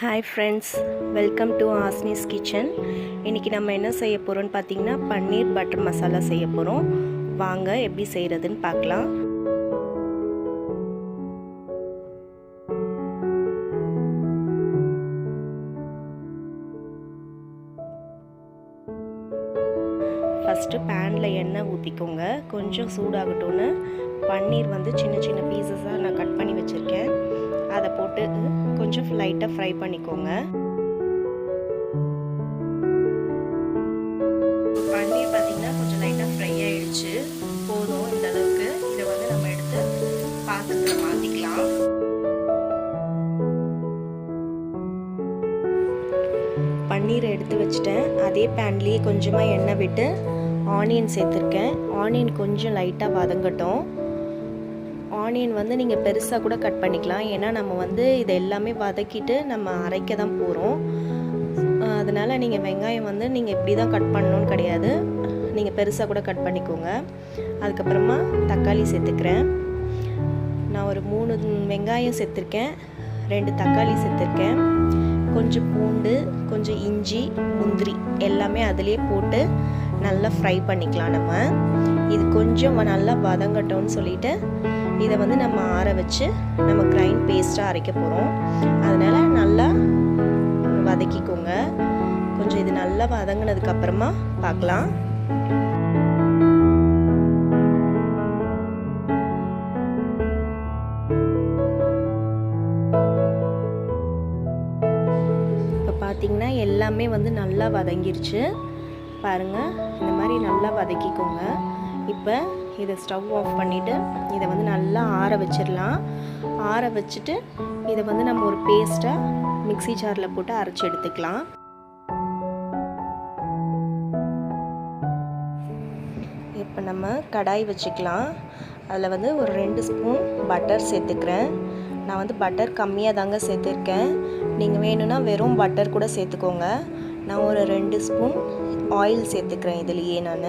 Hi friends, welcome to Hasinis kitchen. இன்னைக்கு நம்ம என்ன செய்ய போறோம்னு பாத்தீங்கன்னா பன்னீர் பட்டர் மசாலா செய்ய போறோம். வாங்க எப்படி செய்யறதுன்னு பார்க்கலாம். ஃபர்ஸ்ட் panல எண்ணெய் ஊத்திக்கோங்க. கொஞ்சம் சூடாகட்டும்னு பன்னீர் வந்து சின்ன சின்ன பீசஸா நான் கட் பண்ணி வச்சிருக்கேன். அதை போட்டு கொஞ்சம் லைட்டா ஃப்ரை பண்ணிக்கோங்க. பன்னீர் பாத்தீங்கன்னா கொஞ்சம் லைட்டா ஃப்ரை ஆயிடுச்சு. போதும் இந்த அளவுக்கு. இதை வந்து நம்ம எடுத்து பாத்திரத்துல மாத்திக்கலாம். பன்னீரை எடுத்து வச்சுட்டேன். அதே பேன்லேயே கொஞ்சமாக எண்ணெய் விட்டு ஆனியன் சேர்த்துருக்கேன். ஆனியன் கொஞ்சம் லைட்டாக வதங்கட்டும். ஆனியன் வந்து நீங்கள் பெருசாக கூட கட் பண்ணிக்கலாம். ஏன்னா நம்ம வந்து இதை எல்லாமே வதக்கிட்டு நம்ம அரைக்க தான் போகிறோம். அதனால் நீங்கள் வெங்காயம் வந்து நீங்கள் இப்படி தான் கட் பண்ணணும்னு கிடையாது. நீங்கள் பெருசாக கூட கட் பண்ணிக்கோங்க. அதுக்கப்புறமா தக்காளி சேர்த்துக்கிறேன். நான் ஒரு 3 வெங்காயம் சேர்த்துருக்கேன், 2 தக்காளி சேர்த்துருக்கேன், கொஞ்சம் பூண்டு, கொஞ்சம் இஞ்சி, முந்திரி எல்லாமே அதிலே போட்டு நல்லா ஃப்ரை பண்ணிக்கலாம். நம்ம இது கொஞ்சம் நல்லா வதங்கட்டோன்னு சொல்லிட்டு இதை வந்து நம்ம ஆற வச்சு நம்ம கிரைண்ட் பேஸ்ட்டாக அரைக்க போகிறோம். அதனால் நல்லா வதக்கிக்கோங்க. கொஞ்சம் இது நல்லா வதங்கினதுக்கப்புறமா பார்க்கலாம். இப்போ பார்த்தீங்கன்னா எல்லாமே வந்து நல்லா வதங்கிருச்சு பாருங்கள். இந்த மாதிரி நல்லா வதக்கிக்கோங்க. இப்போ இதை ஸ்டவ் ஆஃப் பண்ணிவிட்டு இதை வந்து நல்லா ஆற வச்சிடலாம். ஆற வச்சுட்டு இதை வந்து நம்ம ஒரு பேஸ்ட்டாக மிக்ஸி ஜாரில் போட்டு அரைச்சி எடுத்துக்கலாம். இப்போ நம்ம கடாய் வச்சுக்கலாம். அதில் வந்து ஒரு 2 ஸ்பூன் பட்டர் சேர்த்துக்கிறேன். நான் வந்து பட்டர் கம்மியாக தாங்க சேர்த்துருக்கேன். நீங்கள் வேணும்னா வெறும் பட்டர் கூட சேர்த்துக்கோங்க. நான் ஒரு 2 ஸ்பூன் ஆயில் சேர்த்துக்கிறேன் இதுலேயே. நான்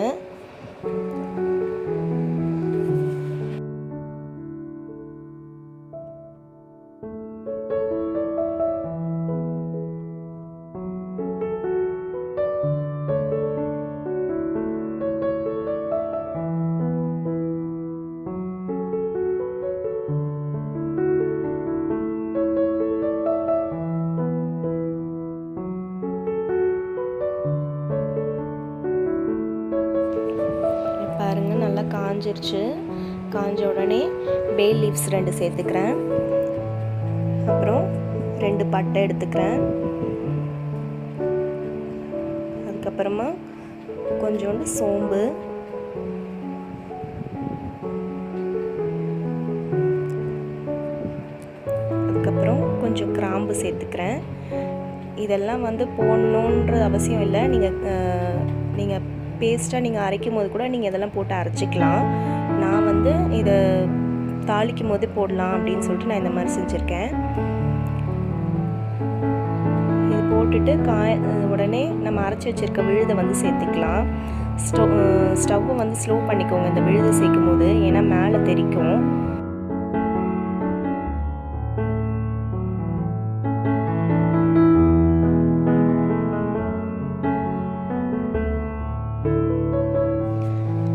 பாருங்கள் நல்லா காஞ்சிருச்சு. காஞ்ச உடனே பே லீவ்ஸ் 2 சேர்த்துக்கிறேன். அப்புறம் 2 பட்டை எடுத்துக்கிறேன். அதுக்கப்புறமா கொஞ்சோண்டு சோம்பு, அதுக்கப்புறம் கொஞ்சம் கிராம்பு சேர்த்துக்கிறேன். இதெல்லாம் வந்து போடணுன்ற அவசியம் இல்லை. நீங்கள் பேஸ்ட்டாக நீங்கள் அரைக்கும் போது கூட நீங்கள் இதெல்லாம் போட்டு அரைச்சிக்கலாம். நான் வந்து இதை தாளிக்கும் போது போடலாம் அப்படின்னு சொல்லிட்டு நான் இந்த மாதிரி செஞ்சுருக்கேன். இது போட்டுட்டு உடனே நம்ம அரைச்சி வச்சுருக்க விழுதை வந்து சேர்த்துக்கலாம். ஸ்டவ்வை வந்து ஸ்லோ பண்ணிக்கோங்க இந்த விழுதை சேர்க்கும் போது, ஏன்னா மேலே தெரிக்கும்.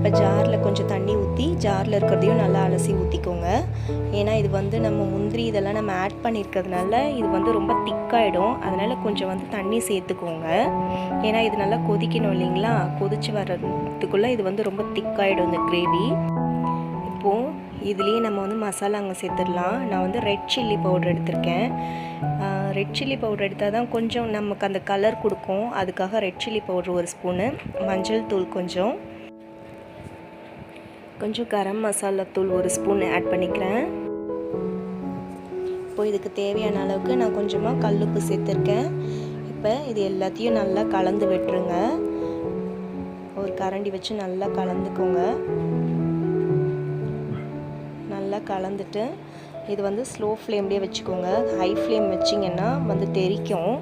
இப்போ ஜாரில் கொஞ்சம் தண்ணி ஊற்றி ஜாரில் இருக்கிறதையும் நல்லா அலசி ஊற்றிக்கோங்க. ஏன்னா இது வந்து நம்ம முந்திரி இதெல்லாம் நம்ம ஆட் பண்ணியிருக்கிறதுனால இது வந்து ரொம்ப திக்காயிடும். அதனால் கொஞ்சம் வந்து தண்ணி சேர்த்துக்கோங்க. ஏன்னா இது நல்லா கொதிக்கணும் இல்லைங்களா? கொதித்து வர்றதுக்குள்ளே இது வந்து ரொம்ப திக்காயிடும் இந்த கிரேவி. இப்போது இதுலேயே நம்ம வந்து மசாலா அங்கே சேர்த்துடலாம். நான் வந்து ரெட் சில்லி பவுடர் எடுத்திருக்கேன். ரெட் சில்லி பவுடர் எடுத்தால் தான் கொஞ்சம் நமக்கு அந்த கலர் கொடுக்கும். அதுக்காக ரெட் சில்லி பவுடர் 1 ஸ்பூனு, மஞ்சள் தூள் கொஞ்சம் கரம் மசாலா தூள் 1 ஸ்பூன் ஆட் பண்ணிக்கிறேன். இப்போ இதுக்கு தேவையான அளவுக்கு நான் கொஞ்சமாக கல்லுப்பு சேர்த்துருக்கேன். இப்போ இது எல்லாத்தையும் நல்லா கலந்து விட்டுருங்க. ஒரு கரண்டி வச்சு நல்லா கலந்துக்கோங்க. நல்லா கலந்துட்டு இது வந்து ஸ்லோ ஃப்ளேம்லேயே வச்சுக்கோங்க. ஹை ஃப்ளேம் வச்சிங்கன்னா வந்து தெரிக்கும்.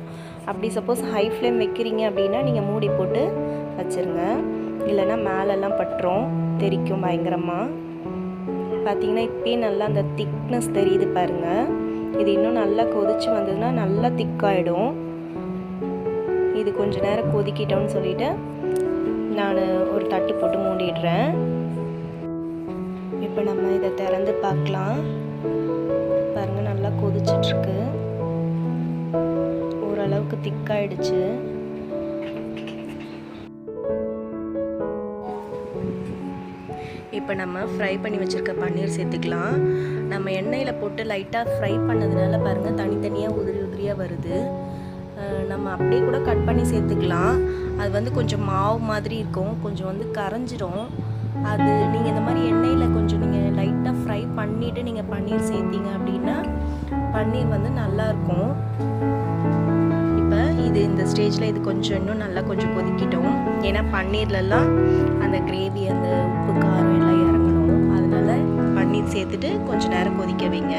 அப்படி சப்போஸ் ஹை ஃப்ளேம் வைக்கிறீங்க அப்படின்னா நீங்கள் மூடி போட்டு வச்சுருங்க. இல்லைன்னா மேலெல்லாம் பட்டுரும், தெரிக்கும் பயங்கரமாக. பார்த்தீங்கன்னா இப்போயே நல்லா அந்த திக்னஸ் தெரியுது பாருங்கள். இது இன்னும் நல்லா கொதிச்சு வந்ததுன்னா நல்லா திக்காயிடும். இது கொஞ்ச நேரம் கொதிக்கிட்டோன்னு சொல்லிட்டு நான் ஒரு தட்டு போட்டு மூடிடுறேன். இப்போ நம்ம இதை திறந்து பார்க்கலாம். பாருங்க, நல்லா கொதிச்சிட்ருக்கு. ஓரளவுக்கு திக்காயிடுச்சு. இப்போ நம்ம ஃப்ரை பண்ணி வச்சுருக்க பன்னீர் சேர்த்துக்கலாம். நம்ம எண்ணெயில் போட்டு லைட்டாக ஃப்ரை பண்ணதுனால பாருங்கள் தனித்தனியாக உதிரி உதிரியாக வருது. நம்ம அப்படியே கூட கட் பண்ணி சேர்த்துக்கலாம். அது வந்து கொஞ்சம் மாவு மாதிரி இருக்கும், கொஞ்சம் வந்து கரைஞ்சிரும். அது நீங்கள் இந்த மாதிரி எண்ணெயில் கொஞ்சம் நீங்கள் லைட்டாக ஃப்ரை பண்ணிவிட்டு நீங்கள் பன்னீர் சேர்த்திங்க அப்படின்னா பன்னீர் வந்து நல்லாயிருக்கும். இப்போ இது இந்த ஸ்டேஜில் இது கொஞ்சம் இன்னும் நல்லா கொஞ்சம் கொதிக்கிட்டோம். ஏன்னா பன்னீர்லலாம் அந்த கிரேவி அந்த உப்பு காரம் எல்லாம் இறங்கணும். அதனால் பன்னீர் சேர்த்துட்டு கொஞ்சம் நேரம் கொதிக்க வைங்க.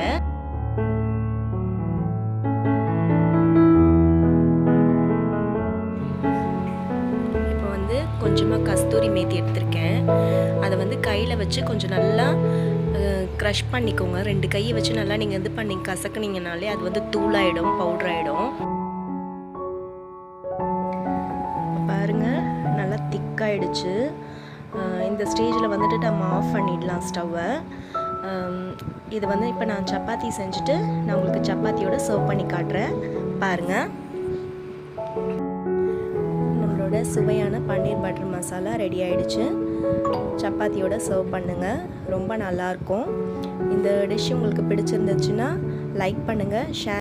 கொஞ்சமாக கஸ்தூரி மேத்தி எடுத்திருக்கேன். அதை வந்து கையில் வச்சு கொஞ்சம் நல்லா க்ரஷ் பண்ணிக்கோங்க. 2 கையை வச்சு நல்லா நீங்கள் இது பண்ணி கசக்குனீங்கனாலே அது வந்து தூளாயிடும், பவுடர் ஆகிடும். பாருங்கள், நல்லா திக்காயிடுச்சு. இந்த ஸ்டேஜில் வந்துட்டு நம்ம ஆஃப் பண்ணிடலாம் ஸ்டவ்வை. இது வந்து இப்போ நான் சப்பாத்தி செஞ்சுட்டு நான் உங்களுக்கு சப்பாத்தியோட சர்வ் பண்ணி காட்டுறேன். பாருங்கள், சுவையான பன்னீர் பட்டர் மசாலா ரெடி ஆயிடுச்சு. சப்பாத்தியோட சர்வ் பண்ணுங்கள், ரொம்ப நல்லாயிருக்கும். இந்த டிஷ் உங்களுக்கு பிடிச்சிருந்துச்சுன்னா லைக் பண்ணுங்கள், ஷேர்